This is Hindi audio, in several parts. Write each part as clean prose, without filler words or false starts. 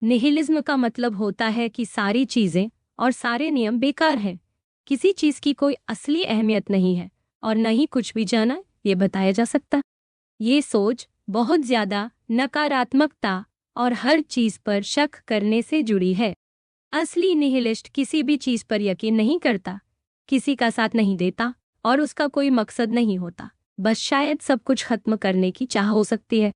निहिलिज्म का मतलब होता है कि सारी चीजें और सारे नियम बेकार हैं। किसी चीज की कोई असली अहमियत नहीं है और न ही कुछ भी जाना ये बताया जा सकता। ये सोच बहुत ज्यादा नकारात्मकता और हर चीज पर शक करने से जुड़ी है। असली निहिलिस्ट किसी भी चीज पर यकीन नहीं करता, किसी का साथ नहीं देता और उसका कोई मकसद नहीं होता। बस शायद सब कुछ खत्म करने की चाह हो सकती है।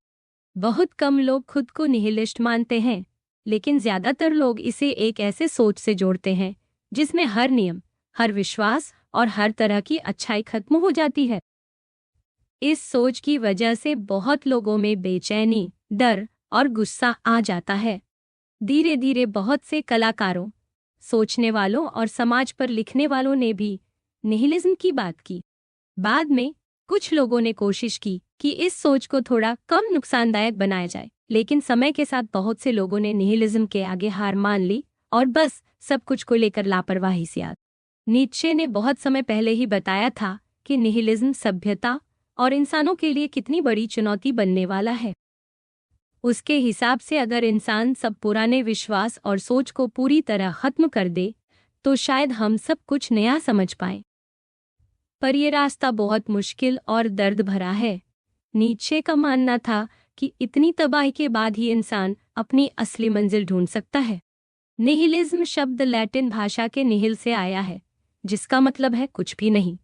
बहुत कम लोग खुद को निहिलिस्ट मानते हैं, लेकिन ज्यादातर लोग इसे एक ऐसे सोच से जोड़ते हैं जिसमें हर नियम, हर विश्वास और हर तरह की अच्छाई खत्म हो जाती है। इस सोच की वजह से बहुत लोगों में बेचैनी, डर और गुस्सा आ जाता है। धीरे धीरे बहुत से कलाकारों, सोचने वालों और समाज पर लिखने वालों ने भी निहिलिज्म की बात की। बाद में कुछ लोगों ने कोशिश की कि इस सोच को थोड़ा कम नुकसानदायक बनाया जाए, लेकिन समय के साथ बहुत से लोगों ने निहिलिज्म के आगे हार मान ली और बस सब कुछ को लेकर लापरवाही से याद। नीत्शे ने बहुत समय पहले ही बताया था कि निहिलिज्म सभ्यता और इंसानों के लिए कितनी बड़ी चुनौती बनने वाला है। उसके हिसाब से अगर इंसान सब पुराने विश्वास और सोच को पूरी तरह खत्म कर दे तो शायद हम सब कुछ नया समझ पाएं। पर यह रास्ता बहुत मुश्किल और दर्द भरा है। नीत्शे का मानना था कि इतनी तबाही के बाद ही इंसान अपनी असली मंजिल ढूंढ सकता है। निहिलिज्म शब्द लैटिन भाषा के निहिल से आया है, जिसका मतलब है कुछ भी नहीं।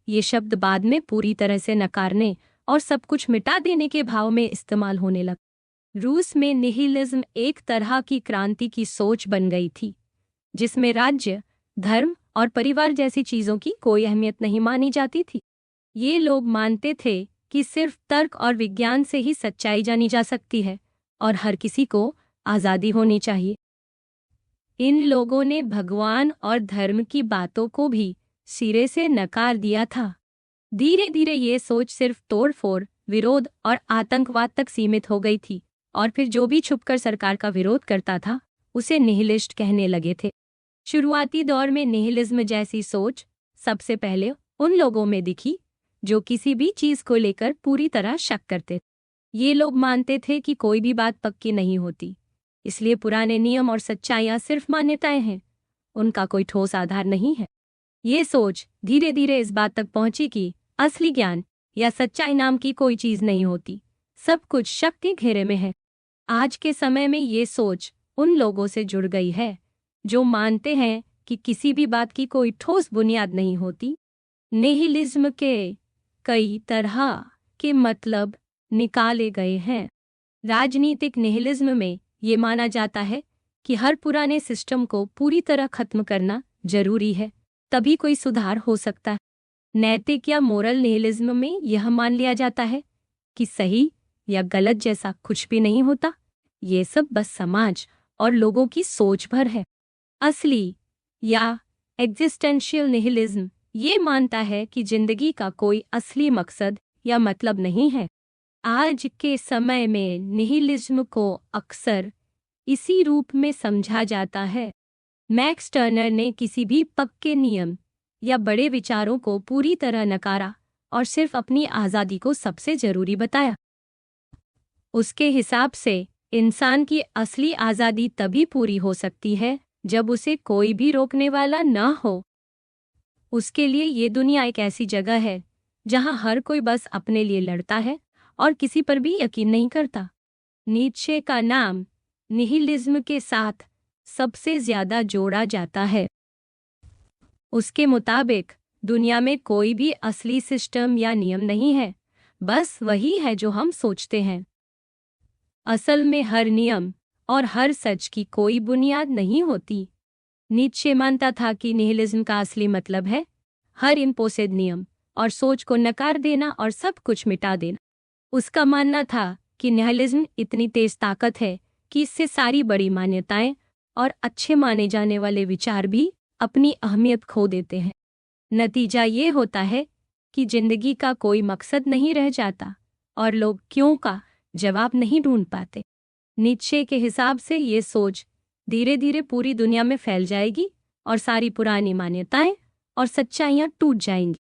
ये शब्द बाद में पूरी तरह से नकारने और सब कुछ मिटा देने के भाव में इस्तेमाल होने लगा। रूस में निहिलिज्म एक तरह की क्रांति की सोच बन गई थी, जिसमें राज्य, धर्म और परिवार जैसी चीजों की कोई अहमियत नहीं मानी जाती थी। ये लोग मानते थे कि सिर्फ तर्क और विज्ञान से ही सच्चाई जानी जा सकती है और हर किसी को आज़ादी होनी चाहिए। इन लोगों ने भगवान और धर्म की बातों को भी सिरे से नकार दिया था। धीरे धीरे ये सोच सिर्फ तोड़फोड़, विरोध और आतंकवाद तक सीमित हो गई थी और फिर जो भी छुपकर सरकार का विरोध करता था उसे निहिलिस्ट कहने लगे थे। शुरुआती दौर में निहिलिज्म जैसी सोच सबसे पहले उन लोगों में दिखी जो किसी भी चीज को लेकर पूरी तरह शक करते थे। ये लोग मानते थे कि कोई भी बात पक्की नहीं होती, इसलिए पुराने नियम और सच्चाइयां सिर्फ मान्यताएं हैं, उनका कोई ठोस आधार नहीं है। ये सोच धीरे धीरे इस बात तक पहुंची कि असली ज्ञान या सच्चाई नाम की कोई चीज नहीं होती, सब कुछ शक के घेरे में है। आज के समय में ये सोच उन लोगों से जुड़ गई है जो मानते हैं कि किसी भी बात की कोई ठोस बुनियाद नहीं होती। निहिलिज्म के कई तरह के मतलब निकाले गए हैं। राजनीतिक निहिलिज्म में ये माना जाता है कि हर पुराने सिस्टम को पूरी तरह खत्म करना जरूरी है, तभी कोई सुधार हो सकता है। नैतिक या मोरल निहिलिज्म में यह मान लिया जाता है कि सही या गलत जैसा कुछ भी नहीं होता, ये सब बस समाज और लोगों की सोच भर है। असली या एग्जिस्टेंशियल निहिलिज्म ये मानता है कि जिंदगी का कोई असली मकसद या मतलब नहीं है। आज के समय में निहिलिज्म को अक्सर इसी रूप में समझा जाता है। मैक्स टर्नर ने किसी भी पक्के नियम या बड़े विचारों को पूरी तरह नकारा और सिर्फ अपनी आज़ादी को सबसे जरूरी बताया। उसके हिसाब से इंसान की असली आज़ादी तभी पूरी हो सकती है जब उसे कोई भी रोकने वाला न हो। उसके लिए ये दुनिया एक ऐसी जगह है जहां हर कोई बस अपने लिए लड़ता है और किसी पर भी यकीन नहीं करता। नीत्शे का नाम निहिलिज्म के साथ सबसे ज्यादा जोड़ा जाता है। उसके मुताबिक दुनिया में कोई भी असली सिस्टम या नियम नहीं है, बस वही है जो हम सोचते हैं। असल में हर नियम और हर सच की कोई बुनियाद नहीं होती। नीत्शे मानता था कि निहिलिज्म का असली मतलब है हर इम्पोसेड नियम और सोच को नकार देना और सब कुछ मिटा देना। उसका मानना था कि निहिलिज्म इतनी तेज ताकत है कि इससे सारी बड़ी मान्यताएं और अच्छे माने जाने वाले विचार भी अपनी अहमियत खो देते हैं। नतीजा ये होता है कि जिंदगी का कोई मकसद नहीं रह जाता और लोग क्यों का जवाब नहीं ढूंढ पाते। नीत्शे के हिसाब से ये सोच धीरे धीरे पूरी दुनिया में फैल जाएगी और सारी पुरानी मान्यताएं और सच्चाइयां टूट जाएंगी।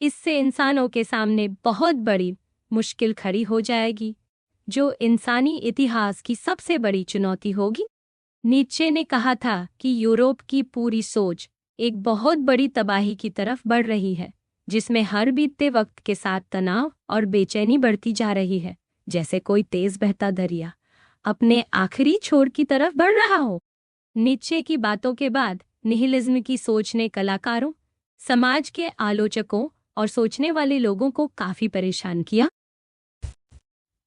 इससे इंसानों के सामने बहुत बड़ी मुश्किल खड़ी हो जाएगी, जो इंसानी इतिहास की सबसे बड़ी चुनौती होगी। नीचे ने कहा था कि यूरोप की पूरी सोच एक बहुत बड़ी तबाही की तरफ बढ़ रही है, जिसमें हर बीतते वक्त के साथ तनाव और बेचैनी बढ़ती जा रही है, जैसे कोई तेज बहता दरिया अपने आखिरी छोर की तरफ बढ़ रहा हो। नीचे की बातों के बाद निहिलिज्म की सोच ने कलाकारों, समाज के आलोचकों और सोचने वाले लोगों को काफी परेशान किया।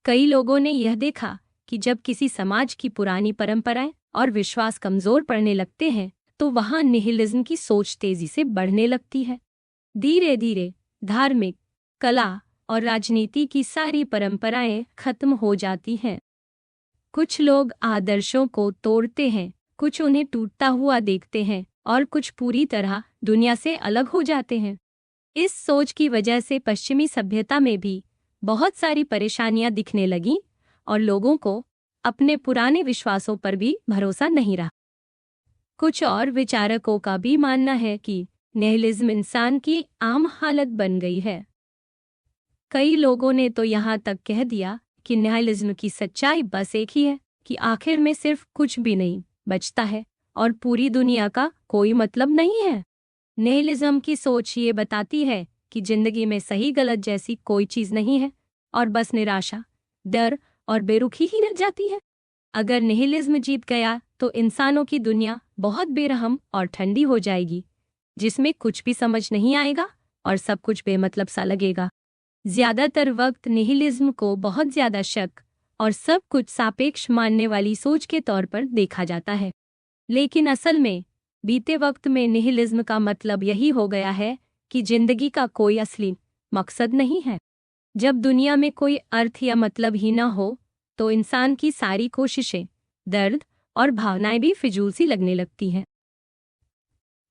कई लोगों ने यह देखा कि जब किसी समाज की पुरानी परंपराएं और विश्वास कमजोर पड़ने लगते हैं, तो वहां निहिलिज्म की सोच तेजी से बढ़ने लगती है। धीरे धीरे धार्मिक, कला और राजनीति की सारी परंपराएं खत्म हो जाती हैं। कुछ लोग आदर्शों को तोड़ते हैं, कुछ उन्हें टूटता हुआ देखते हैं और कुछ पूरी तरह दुनिया से अलग हो जाते हैं। इस सोच की वजह से पश्चिमी सभ्यता में भी बहुत सारी परेशानियां दिखने लगीं और लोगों को अपने पुराने विश्वासों पर भी भरोसा नहीं रहा। कुछ और विचारकों का भी मानना है कि निहिलिज्म इंसान की आम हालत बन गई है। कई लोगों ने तो यहाँ तक कह दिया कि निहिलिज्म की सच्चाई बस एक ही है कि आखिर में सिर्फ कुछ भी नहीं बचता है और पूरी दुनिया का कोई मतलब नहीं है। निहिलिज्म की सोच ये बताती है कि जिंदगी में सही गलत जैसी कोई चीज नहीं है और बस निराशा, डर और बेरुखी ही रह जाती है। अगर निहिलिज्म जीत गया तो इंसानों की दुनिया बहुत बेरहम और ठंडी हो जाएगी, जिसमें कुछ भी समझ नहीं आएगा और सब कुछ बेमतलब सा लगेगा। ज्यादातर वक्त निहिलिज्म को बहुत ज्यादा शक और सब कुछ सापेक्ष मानने वाली सोच के तौर पर देखा जाता है, लेकिन असल में बीते वक्त में निहिलिज्म का मतलब यही हो गया है कि जिंदगी का कोई असली मकसद नहीं है। जब दुनिया में कोई अर्थ या मतलब ही न हो, तो इंसान की सारी कोशिशें, दर्द और भावनाएं भी फिजूल सी लगने लगती हैं।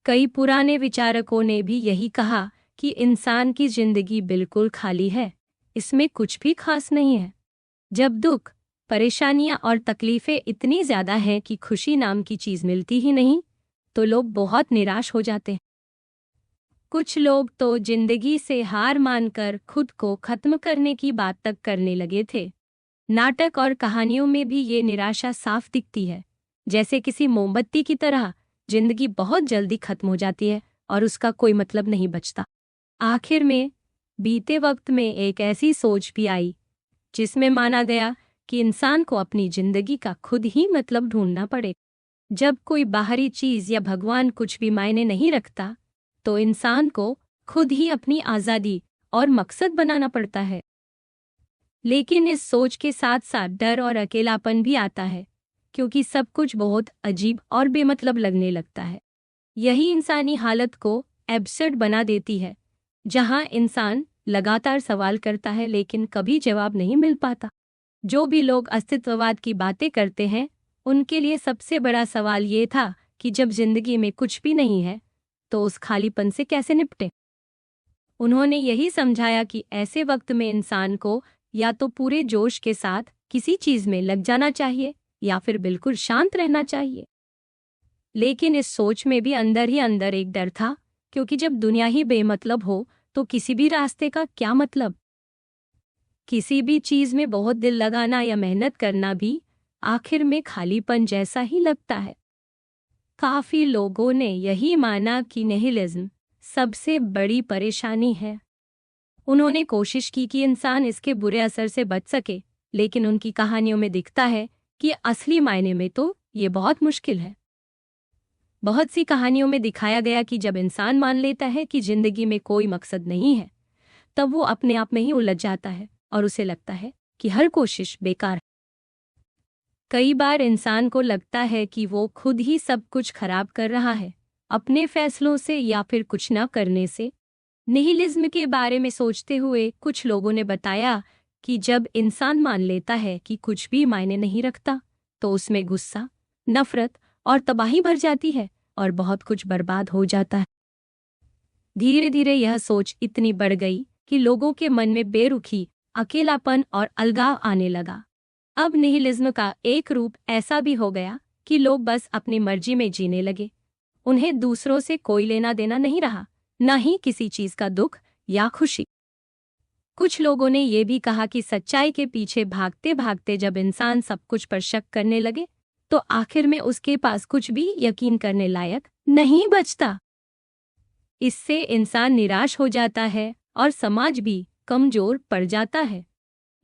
कई पुराने विचारकों ने भी यही कहा कि इंसान की जिंदगी बिल्कुल खाली है, इसमें कुछ भी खास नहीं है। जब दुख, परेशानियां और तकलीफें इतनी ज्यादा हैं कि खुशी नाम की चीज मिलती ही नहीं, तो लोग बहुत निराश हो जाते हैं। कुछ लोग तो जिंदगी से हार मानकर खुद को खत्म करने की बात तक करने लगे थे। नाटक और कहानियों में भी ये निराशा साफ दिखती है, जैसे किसी मोमबत्ती की तरह जिंदगी बहुत जल्दी खत्म हो जाती है और उसका कोई मतलब नहीं बचता। आखिर में बीते वक्त में एक ऐसी सोच भी आई जिसमें माना गया कि इंसान को अपनी जिंदगी का खुद ही मतलब ढूंढना पड़े। जब कोई बाहरी चीज या भगवान कुछ भी मायने नहीं रखता, तो इंसान को खुद ही अपनी आजादी और मकसद बनाना पड़ता है। लेकिन इस सोच के साथ साथ डर और अकेलापन भी आता है, क्योंकि सब कुछ बहुत अजीब और बेमतलब लगने लगता है। यही इंसानी हालत को एब्सर्ड बना देती है, जहां इंसान लगातार सवाल करता है लेकिन कभी जवाब नहीं मिल पाता। जो भी लोग अस्तित्ववाद की बातें करते हैं, उनके लिए सबसे बड़ा सवाल ये था कि जब जिंदगी में कुछ भी नहीं है, तो उस खालीपन से कैसे निपटे। उन्होंने यही समझाया कि ऐसे वक्त में इंसान को या तो पूरे जोश के साथ किसी चीज में लग जाना चाहिए या फिर बिल्कुल शांत रहना चाहिए। लेकिन इस सोच में भी अंदर ही अंदर एक डर था, क्योंकि जब दुनिया ही बेमतलब हो तो किसी भी रास्ते का क्या मतलब। किसी भी चीज में बहुत दिल लगाना या मेहनत करना भी आखिर में खालीपन जैसा ही लगता है। काफी लोगों ने यही माना कि निहिलिज्म सबसे बड़ी परेशानी है। उन्होंने कोशिश की कि इंसान इसके बुरे असर से बच सके, लेकिन उनकी कहानियों में दिखता है कि असली मायने में तो ये बहुत मुश्किल है। बहुत सी कहानियों में दिखाया गया कि जब इंसान मान लेता है कि जिंदगी में कोई मकसद नहीं है, तब वो अपने आप में ही उलझ जाता है और उसे लगता है कि हर कोशिश बेकार है। कई बार इंसान को लगता है कि वो खुद ही सब कुछ खराब कर रहा है, अपने फैसलों से या फिर कुछ न करने से। निहिलिज्म के बारे में सोचते हुए कुछ लोगों ने बताया कि जब इंसान मान लेता है कि कुछ भी मायने नहीं रखता, तो उसमें गुस्सा, नफरत और तबाही भर जाती है और बहुत कुछ बर्बाद हो जाता है। धीरे धीरे यह सोच इतनी बढ़ गई कि लोगों के मन में बेरुखी, अकेलापन और अलगाव आने लगा। अब निहिलिज्म का एक रूप ऐसा भी हो गया कि लोग बस अपनी मर्जी में जीने लगे। उन्हें दूसरों से कोई लेना देना नहीं रहा, न ही किसी चीज का दुख या खुशी। कुछ लोगों ने यह भी कहा कि सच्चाई के पीछे भागते भागते जब इंसान सब कुछ पर शक करने लगे, तो आखिर में उसके पास कुछ भी यकीन करने लायक नहीं बचता। इससे इंसान निराश हो जाता है और समाज भी कमजोर पड़ जाता है।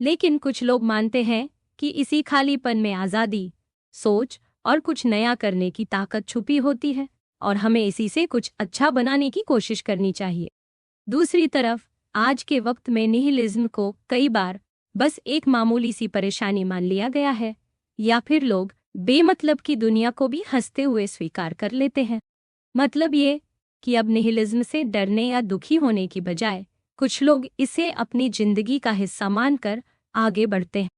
लेकिन कुछ लोग मानते हैं कि इसी खालीपन में आज़ादी, सोच और कुछ नया करने की ताकत छुपी होती है और हमें इसी से कुछ अच्छा बनाने की कोशिश करनी चाहिए। दूसरी तरफ आज के वक्त में निहिलिज्म को कई बार बस एक मामूली सी परेशानी मान लिया गया है, या फिर लोग बेमतलब की दुनिया को भी हंसते हुए स्वीकार कर लेते हैं। मतलब ये कि अब निहिलिज्म से डरने या दुखी होने की बजाय कुछ लोग इसे अपनी जिंदगी का हिस्सा मानकर आगे बढ़ते हैं।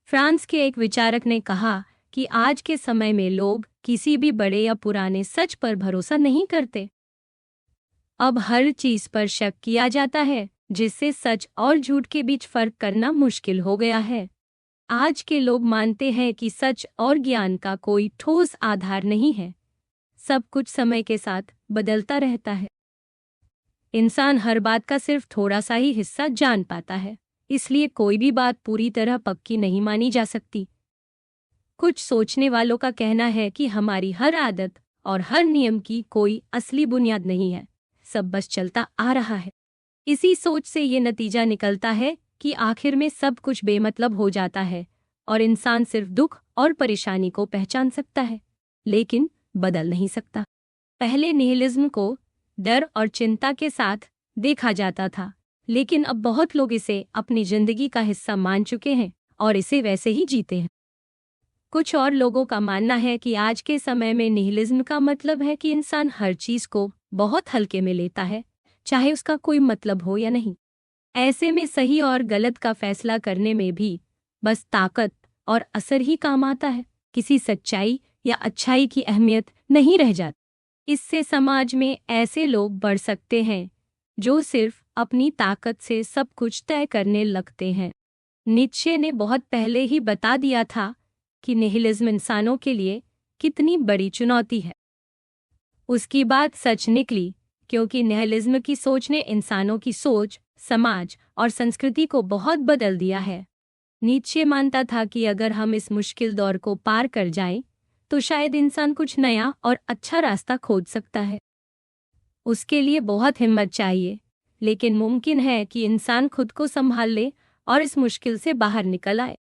फ्रांस के एक विचारक ने कहा कि आज के समय में लोग किसी भी बड़े या पुराने सच पर भरोसा नहीं करते। अब हर चीज पर शक किया जाता है, जिससे सच और झूठ के बीच फर्क करना मुश्किल हो गया है। आज के लोग मानते हैं कि सच और ज्ञान का कोई ठोस आधार नहीं है। सब कुछ समय के साथ बदलता रहता है। इंसान हर बात का सिर्फ थोड़ा सा ही हिस्सा जान पाता है, इसलिए कोई भी बात पूरी तरह पक्की नहीं मानी जा सकती। कुछ सोचने वालों का कहना है कि हमारी हर आदत और हर नियम की कोई असली बुनियाद नहीं है, सब बस चलता आ रहा है। इसी सोच से ये नतीजा निकलता है कि आखिर में सब कुछ बेमतलब हो जाता है और इंसान सिर्फ दुख और परेशानी को पहचान सकता है, लेकिन बदल नहीं सकता। पहले निहिलिज्म को डर और चिंता के साथ देखा जाता था, लेकिन अब बहुत लोग इसे अपनी जिंदगी का हिस्सा मान चुके हैं और इसे वैसे ही जीते हैं। कुछ और लोगों का मानना है कि आज के समय में निहिलिज्म का मतलब है कि इंसान हर चीज को बहुत हल्के में लेता है, चाहे उसका कोई मतलब हो या नहीं। ऐसे में सही और गलत का फैसला करने में भी बस ताकत और असर ही काम आता है, किसी सच्चाई या अच्छाई की अहमियत नहीं रह जाती। इससे समाज में ऐसे लोग बढ़ सकते हैं जो सिर्फ अपनी ताकत से सब कुछ तय करने लगते हैं। नीत्शे ने बहुत पहले ही बता दिया था कि निहिलिज्म इंसानों के लिए कितनी बड़ी चुनौती है। उसकी बात सच निकली, क्योंकि निहिलिज्म की सोच ने इंसानों की सोच, समाज और संस्कृति को बहुत बदल दिया है। नीत्शे मानता था कि अगर हम इस मुश्किल दौर को पार कर जाएं, तो शायद इंसान कुछ नया और अच्छा रास्ता खोज सकता है। उसके लिए बहुत हिम्मत चाहिए, लेकिन मुमकिन है कि इंसान खुद को संभाल ले और इस मुश्किल से बाहर निकल आए।